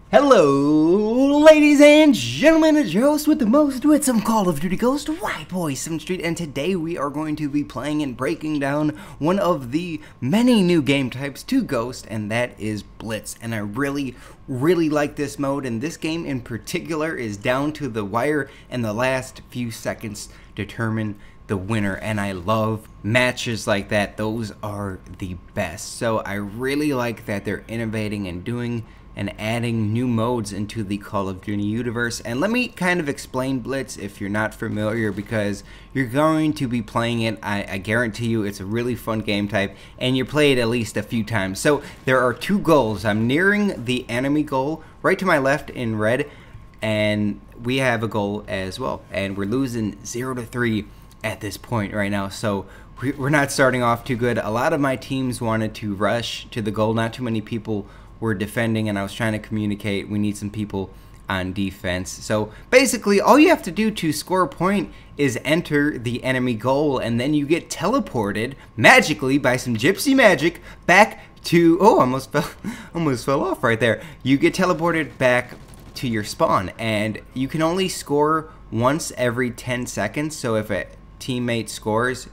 Hello, ladies and gentlemen, it's your host with the most with some Call of Duty Ghost, Whiteboy7thst, and today we are going to be playing and breaking down one of the many new game types to Ghost, and that is Blitz. And I really like this mode, and this game in particular is down to the wire, and the last few seconds determine the winner, and I love matches like that. Those are the best. So I really like that they're innovating and doing and adding new modes into the Call of Duty universe. And let me kind of explain Blitz if you're not familiar, because you're going to be playing it. I guarantee you it's a really fun game type, and you play it at least a few times. So there are two goals. I'm nearing the enemy goal right to my left in red, and we have a goal as well, and we're losing 0-3 at this point right now. So we're not starting off too good. A lot of my teams wanted to rush to the goal. Not too many people were defending, and I was trying to communicate we need some people on defense. So basically all you have to do to score a point is enter the enemy goal, and then you get teleported magically by some gypsy magic back to almost fell off right there. You get teleported back to your spawn, and you can only score once every 10 seconds. So if a teammate scores,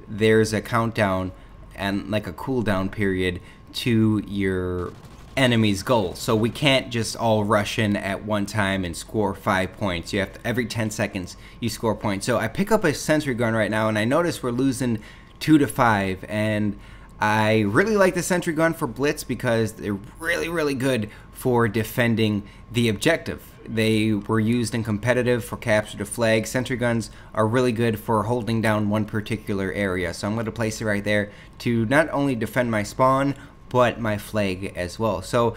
there's a countdown and like a cooldown period to your enemy's goal. So we can't just all rush in at one time and score 5 points. You have to, every 10 seconds you score points. So I pick up a sentry gun right now, and I notice we're losing 2-5, and I really like the sentry gun for Blitz because they're really good for defending the objective. They were used in competitive for capture the flag. Sentry guns are really good for holding down one particular area. So I'm going to place it right there to not only defend my spawn, but my flag as well. So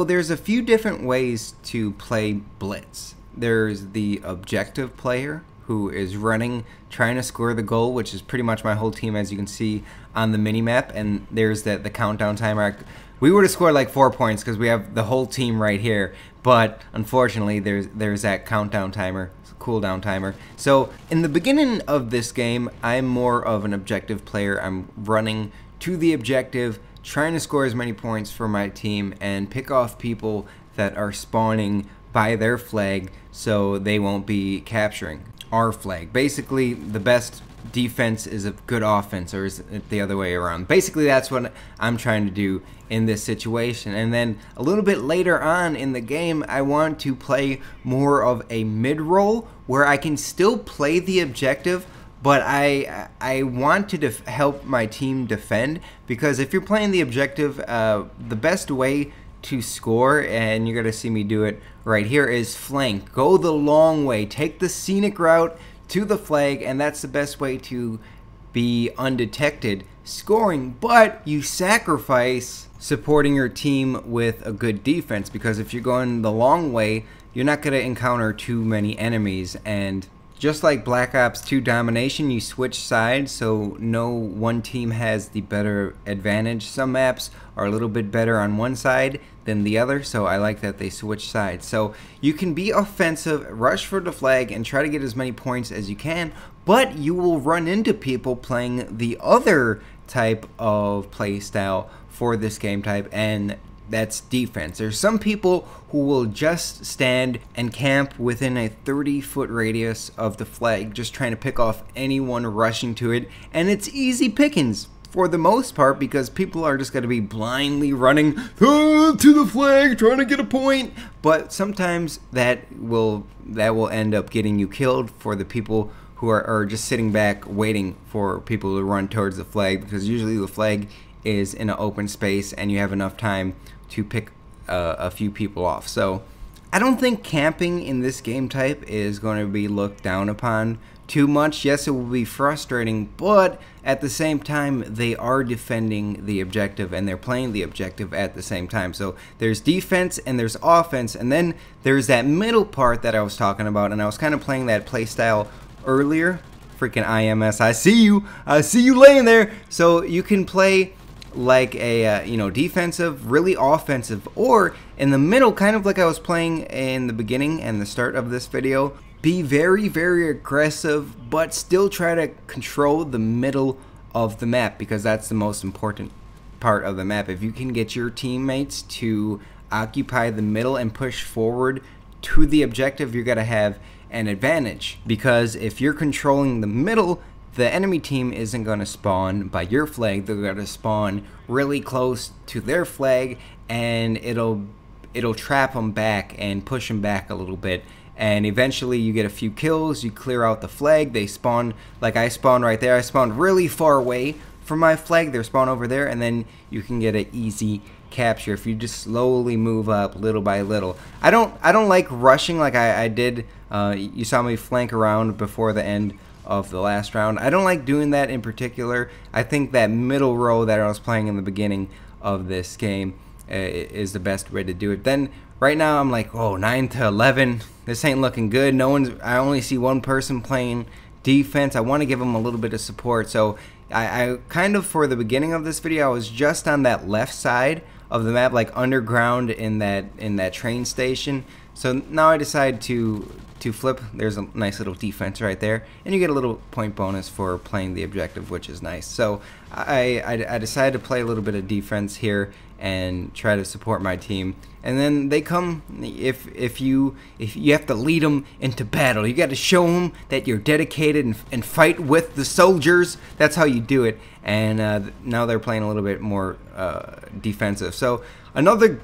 there's a few different ways to play Blitz. There's the objective player who is running, trying to score the goal, which is pretty much my whole team, as you can see on the mini-map. And there's the countdown timer. We would have scored like 4 points because we have the whole team right here, but unfortunately there's that countdown timer, cooldown timer. So in the beginning of this game, I'm more of an objective player. I'm running to the objective, trying to score as many points for my team and pick off people that are spawning by their flag so they won't be capturing our flag. Basically, the best defense is a good offense, or is it the other way around? Basically, that's what I'm trying to do in this situation. And then a little bit later on in the game, I want to play more of a mid-roll where I can still play the objective, but I want to help my team defend, because if you're playing the objective, the best way to score, and you're going to see me do it right here, is flank. Go the long way. Take the scenic route to the flag, and that's the best way to be undetected scoring, but you sacrifice supporting your team with a good defense, because if you're going the long way, you're not going to encounter too many enemies. And just like Black Ops 2 Domination, you switch sides, so no one team has the better advantage. Some maps are a little bit better on one side than the other, so I like that they switch sides. So you can be offensive, rush for the flag, and try to get as many points as you can, but you will run into people playing the other type of play style for this game type, and that's defense. There's some people who will just stand and camp within a 30-foot radius of the flag, just trying to pick off anyone rushing to it, and it's easy pickings for the most part, because people are just going to be blindly running to the flag trying to get a point. But sometimes that will end up getting you killed for the people who are just sitting back waiting for people to run towards the flag, because usually the flag is in an open space and you have enough time to pick a few people off. So I don't think camping in this game type is going to be looked down upon too much. Yes, it will be frustrating, but at the same time, they are defending the objective and they're playing the objective at the same time. So there's defense and there's offense, and then there's that middle part that I was talking about, and I was kind of playing that play style earlier. Freaking IMS, I see you laying there. So you can play like a defensive, really offensive, or in the middle, kind of like I was playing in the beginning and the start of this video. Be very aggressive, but still try to control the middle of the map, because that's the most important part of the map. If you can get your teammates to occupy the middle and push forward to the objective, you're going to have an advantage. Because if you're controlling the middle, the enemy team isn't going to spawn by your flag. They're going to spawn really close to their flag, and it'll trap them back and push them back a little bit. And eventually you get a few kills, you clear out the flag, they spawn, like I spawned right there. I spawned really far away from my flag, they're spawned over there, and then you can get an easy capture if you just slowly move up little by little. I don't like rushing like I did. You saw me flank around before the end of the last round. I don't like doing that in particular. I think that middle row that I was playing in the beginning of this game is the best way to do it. Then right now I'm like, oh, 9 to 11. This ain't looking good. I only see one person playing defense. I want to give him a little bit of support. So I kind of, for the beginning of this video, I was just on that left side of the map, like underground in that train station. So now I decide to flip. There's a nice little defense right there, and you get a little point bonus for playing the objective, which is nice. So I decided to play a little bit of defense here and try to support my team. And then they come. If you have to lead them into battle, you got to show them that you're dedicated and fight with the soldiers. That's how you do it. And now they're playing a little bit more defensive. So another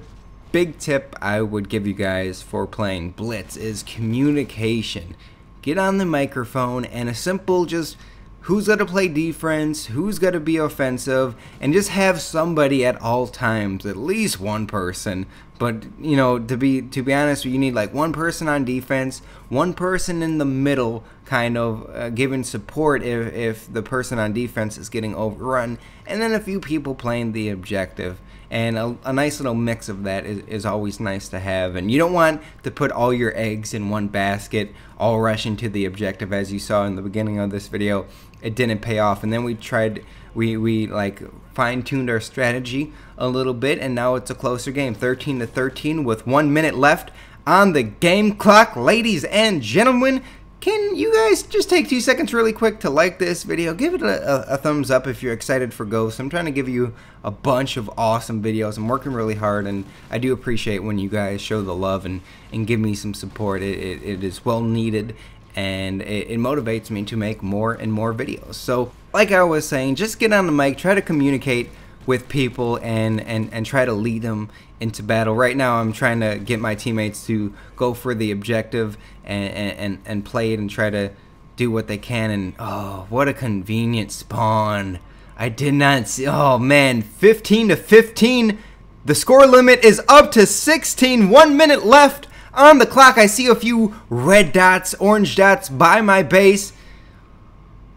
big tip I would give you guys for playing Blitz is communication. Get on the microphone and a simple just who's got to play defense, who's got to be offensive, and just have somebody at all times, at least one person. But you know, to be honest, you need like one person on defense, one person in the middle, kind of giving support if the person on defense is getting overrun, and then a few people playing the objective. And a nice little mix of that is always nice to have. And you don't want to put all your eggs in one basket, all rushing to the objective. As you saw in the beginning of this video, it didn't pay off. And then we like fine-tuned our strategy a little bit, and now it's a closer game, 13 to 13 with 1 minute left on the game clock. Ladies and gentlemen, can you guys just take 2 seconds really quick to like this video? Give it a thumbs up if you're excited for Ghost. I'm trying to give you a bunch of awesome videos. I'm working really hard, and I do appreciate when you guys show the love and give me some support. It is well needed, and it motivates me to make more and more videos. So like I was saying, just get on the mic, try to communicate with people and try to lead them into battle. Right now I'm trying to get my teammates to go for the objective and play it and try to do what they can. And oh, what a convenient spawn. I did not see. Oh man, 15 to 15. The score limit is up to 16. 1 minute left on the clock. I see a few red dots, orange dots by my base.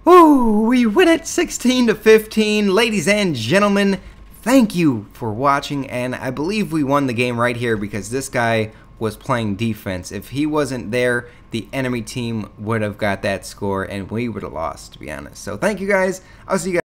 Woo, we win it 16 to 15. Ladies and gentlemen, thank you for watching, and I believe we won the game right here because this guy was playing defense. If he wasn't there, the enemy team would have got that score and we would have lost, to be honest. So thank you guys. I'll see you guys.